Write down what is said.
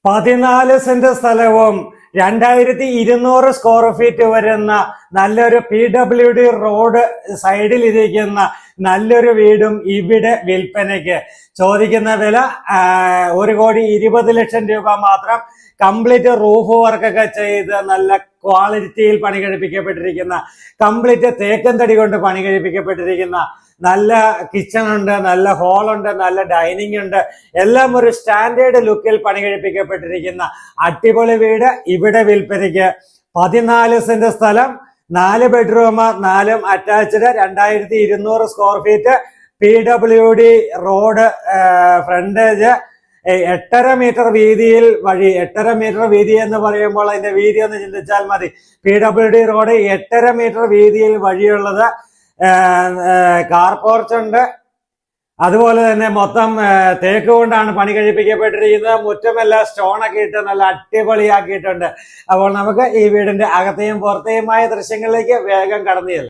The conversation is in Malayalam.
14 സെന്റ് സ്ഥലവും 2200 സ്ക്വയർ ഫീറ്റ് വരുന്ന നല്ലൊരു PWD റോഡ് സൈഡിൽ ഇരിക്കുന്ന നല്ലൊരു വീടും ഇവിടെ വിൽപ്പനയ്ക്ക്. ചോദിക്കുന്ന വില 1,20,00,000 രൂപ മാത്രം. കംപ്ലീറ്റ് റൂഫ് വർക്കൊക്കെ ചെയ്ത് നല്ല ക്വാളിറ്റിയിൽ പണി കഴിപ്പിക്കപ്പെട്ടിരിക്കുന്ന, കംപ്ലീറ്റ് തേക്കൻ തടി കൊണ്ട് പണി കഴിപ്പിക്കപ്പെട്ടിരിക്കുന്ന നല്ല കിച്ചൺ ഉണ്ട്, നല്ല ഹോളുണ്ട്, നല്ല ഡൈനിങ് ഉണ്ട്. എല്ലാം ഒരു സ്റ്റാൻഡേർഡ് ലുക്കിൽ പണി കഴിപ്പിക്കപ്പെട്ടിരിക്കുന്ന അടിപൊളി വീട് ഇവിടെ വിൽപ്പനയ്ക്ക്. 14 സെന്റ് സ്ഥലം, 4 bedroom, 4 attached, 2200 square feet, PWD road frontage, 8.5 metre വീതിയിൽ വഴി. 8.5 മീറ്റർ വീതി എന്ന് പറയുമ്പോൾ അതിന്റെ വീതി ഒന്ന് ചിന്തിച്ചാൽ മതി. PWD റോഡ് 8.5 മീറ്റർ വീതിയിൽ വഴിയുള്ളത്. കാർ പോർച്ച് ഉണ്ട്. അതുപോലെ തന്നെ മൊത്തം തേക്ക് കൊണ്ടാണ് പണി കഴിപ്പിക്കപ്പെട്ടിരിക്കുന്നത്. മുറ്റമെല്ലാം സ്റ്റോണൊക്കെ ഇട്ട് നല്ല അടിപൊളിയാക്കിയിട്ടുണ്ട്. അപ്പോൾ നമുക്ക് ഈ വീടിന്റെ അകത്തെയും പുറത്തെയുമായ ദൃശ്യങ്ങളിലേക്ക് വേഗം കടന്നു ചെല്ലാം.